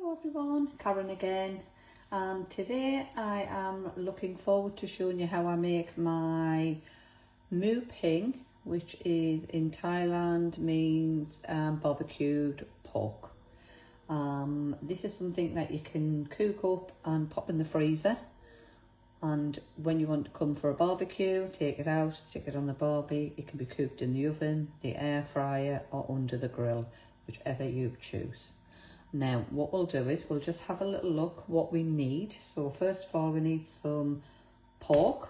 Hello everyone, Karen again, and today I am looking forward to showing you how I make my Moo Ping, which is in Thailand means barbecued pork. This is something that you can cook up and pop in the freezer, and when you want to come for a barbecue, take it out, stick it on the barbie. It can be cooked in the oven, the air fryer or under the grill, whichever you choose. Now what we'll do is we'll just have a little look what we need. So first of all we need some pork,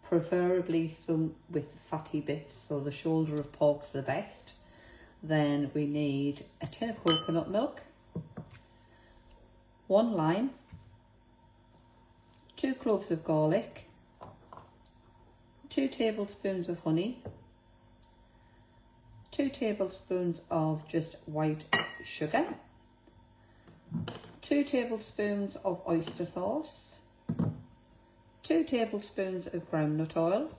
preferably some with fatty bits, so the shoulder of pork's the best. Then we need a tin of coconut milk, 1 lime, 2 cloves of garlic, 2 tablespoons of honey, 2 tablespoons of just white sugar, 2 tablespoons of oyster sauce, 2 tablespoons of groundnut oil,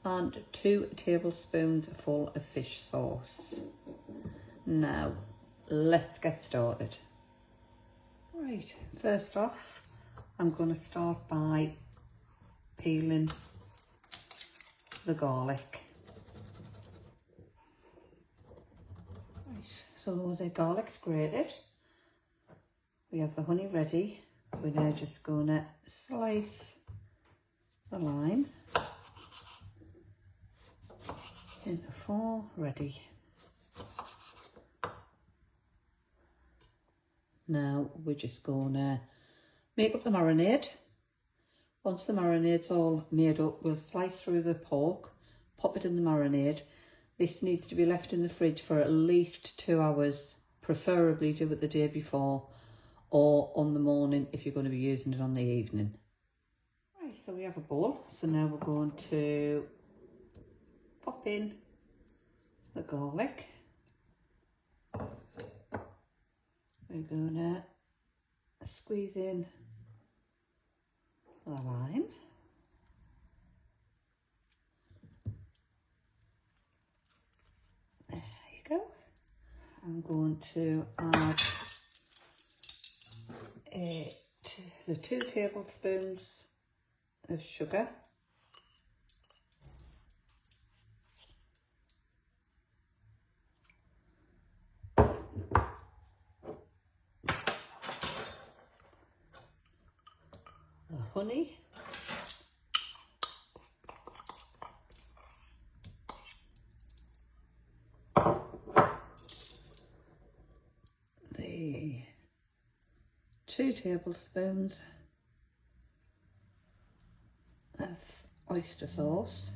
and 2 tablespoons full of fish sauce. Now let's get started. Right, first off I'm going to start by peeling the garlic. Right, so the garlic's grated. We have the honey ready. We're now just going to slice the lime into 4, ready. Now we're just going to make up the marinade. Once the marinade's all made up, we'll slice through the pork, pop it in the marinade. This needs to be left in the fridge for at least 2 hours, preferably do it the day before or on the morning if you're going to be using it on the evening. Right, so we have a bowl, so now we're going to pop in the garlic. We're going to squeeze in the lime. There you go. I'm going to add the 2 tablespoons of sugar, the honey, the 2 tablespoons of oyster sauce.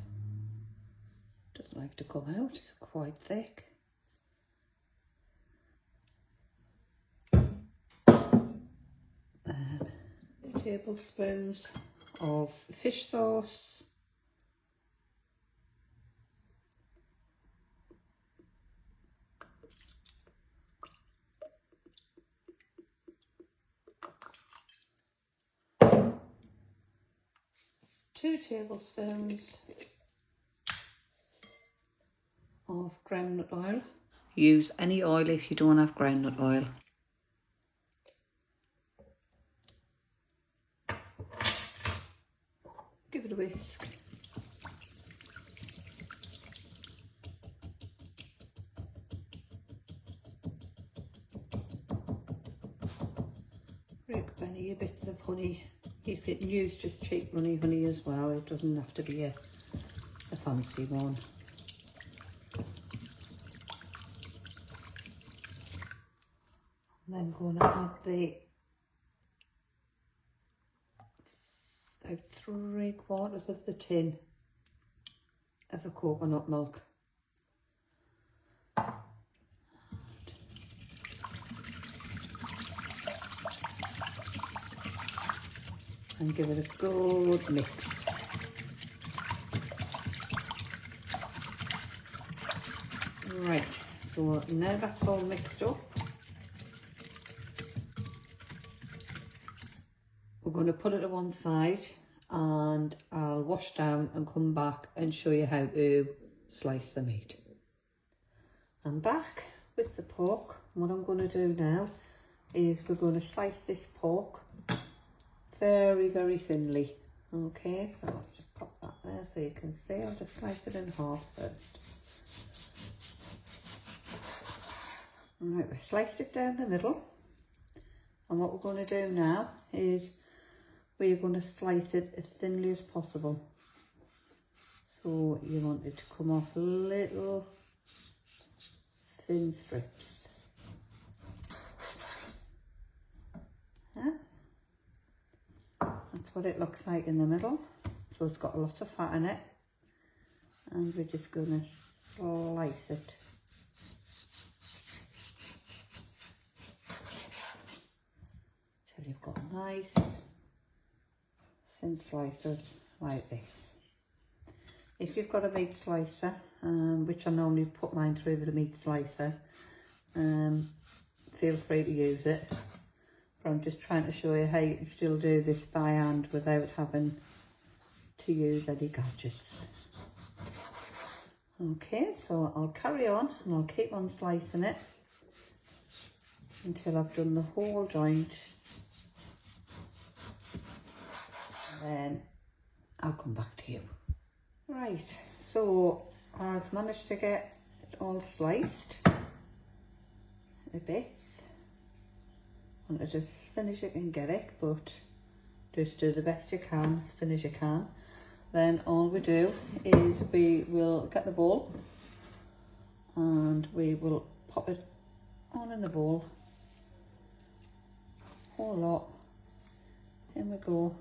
Doesn't like to come out, it's quite thick. And 2 tablespoons of fish sauce. Two tablespoons of groundnut oil. Use any oil if you don't have groundnut oil. Give it a whisk. Break up any bits of honey. You can use just cheap honey as well. It doesn't have to be a fancy one. And then going to add the about 3/4 of the tin of the coconut milk. And give it a good mix. Right, so now that's all mixed up, we're going to put it to one side and I'll wash down and come back and show you how to slice the meat. I'm back with the pork. What I'm going to do now, is we're going to slice this pork very, very thinly. Okay, so I'll just pop that there so you can see. I'll just slice it in half first. Alright, we've sliced it down the middle. And what we're going to do now is we're going to slice it as thinly as possible. So you want it to come off little thin strips. Yeah. That's what it looks like in the middle. So it's got a lot of fat in it. And we're just going to slice it. Till you've got nice thin slices like this. If you've got a meat slicer, which I normally put mine through the meat slicer, feel free to use it. But I'm just trying to show you how you can still do this by hand without having to use any gadgets. Okay, so I'll carry on and I'll keep on slicing it until I've done the whole joint. And then I'll come back to you. Right, so I've managed to get it all sliced a bit. I want it as thin as you can get it, but just do the best you can, as thin as you can. Then all we do is we will get the bowl and we will pop it on in the bowl. Whole lot. In we go.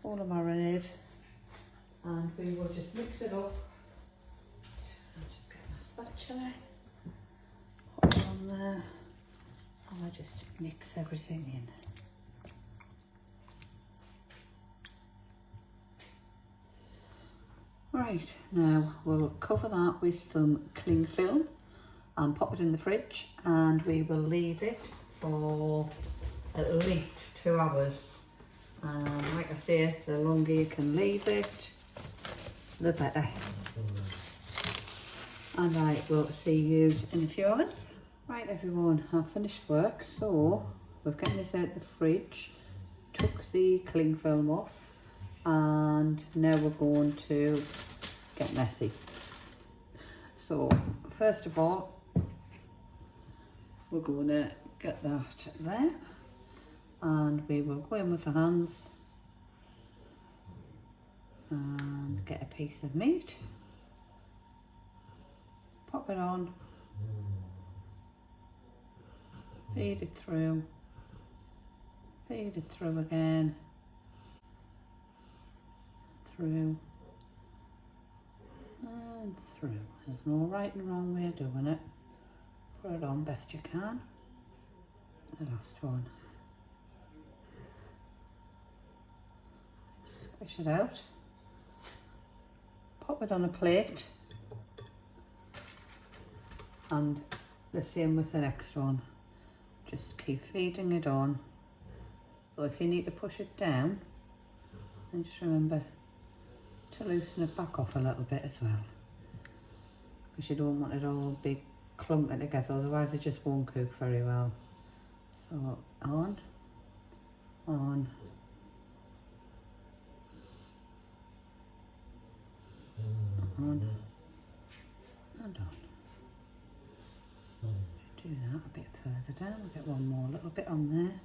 All the marinade. And we will just mix it up. I'll just get my spatula, put it on there, and I just mix everything in. Right, now we'll cover that with some cling film and pop it in the fridge, and we will leave it for at least 2 hours. Like I say, the longer you can leave it, the better. And I will see you in a few hours. Right everyone, I've finished work, so we've gotten this out the fridge, took the cling film off, and now we're going to get messy. So first of all, we're going to get that there, and we will go in with the hands and get a piece of meat, pop it on, feed it through again, through and through. There's no right and wrong way of doing it. Put it on best you can. The last one. Squish it out. Pop it on a plate, and the same with the next one. Just keep feeding it on. So if you need to push it down, then just remember to loosen it back off a little bit as well, because you don't want it all big clumping together, otherwise it just won't cook very well. So on, on, on, and on. Do that a bit further down. We'll get one more little bit on there.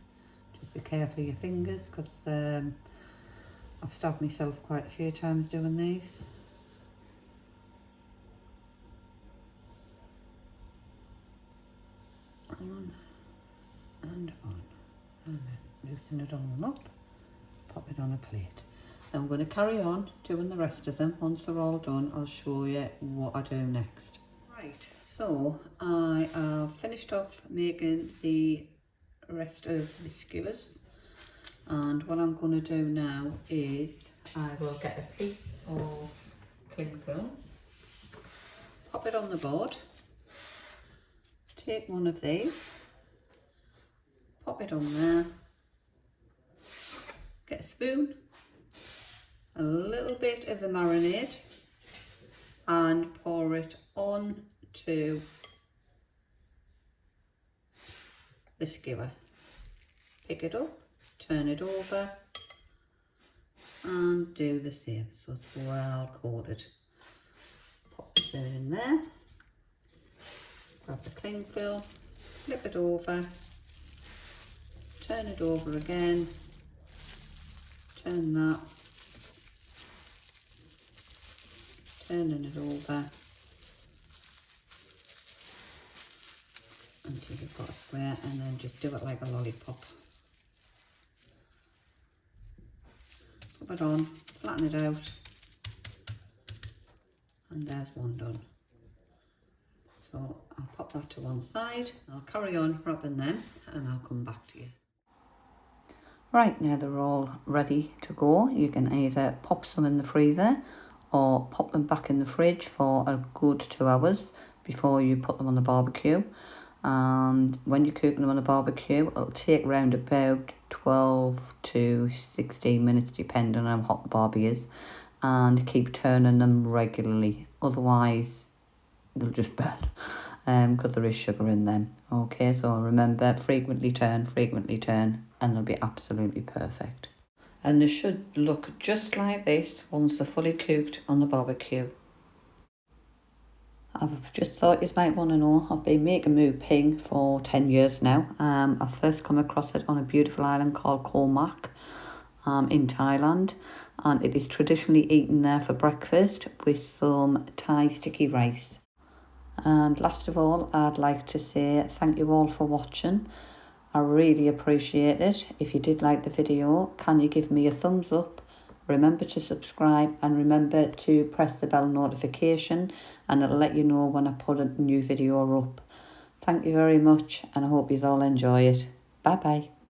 Just be careful of your fingers, because I've stabbed myself quite a few times doing these. On and on. And then loosen it all up, pop it on a plate. I'm going to carry on doing the rest of them. Once they're all done, I'll show you what I do next. Right, so I have finished off making the rest of the skewers, and what I'm going to do now is I will get a piece of cling film, pop it on the board, take one of these, pop it on there, get a spoon, a little bit of the marinade, and pour it on to the skewer. Pick it up, turn it over and do the same so it's well coated. Pop the spoon in there, grab the cling film, flip it over, turn it over again, turn that, turning it over until you've got a square, and then just do it like a lollipop. Pop it on, flatten it out, and there's one done. So I'll pop that to one side, I'll carry on wrapping them and I'll come back to you. Right, now they're all ready to go. You can either pop some in the freezer or pop them back in the fridge for a good 2 hours before you put them on the barbecue. And when you're cooking them on the barbecue, it'll take around about 12 to 16 minutes depending on how hot the barbie is, and keep turning them regularly, otherwise they'll just burn because there is sugar in them. Okay, so remember, frequently turn, and they'll be absolutely perfect. And they should look just like this once they're fully cooked on the barbecue. I've just thought you might want to know, I've been making Moo Ping for 10 years now. I first come across it on a beautiful island called Koh Mak in Thailand, and it is traditionally eaten there for breakfast with some Thai sticky rice. And last of all, I'd like to say thank you all for watching. I really appreciate it. If you did like the video, can you give me a thumbs up? Remember to subscribe and remember to press the bell notification, and it'll let you know when I put a new video up. Thank you very much, and I hope you all enjoy it. Bye bye.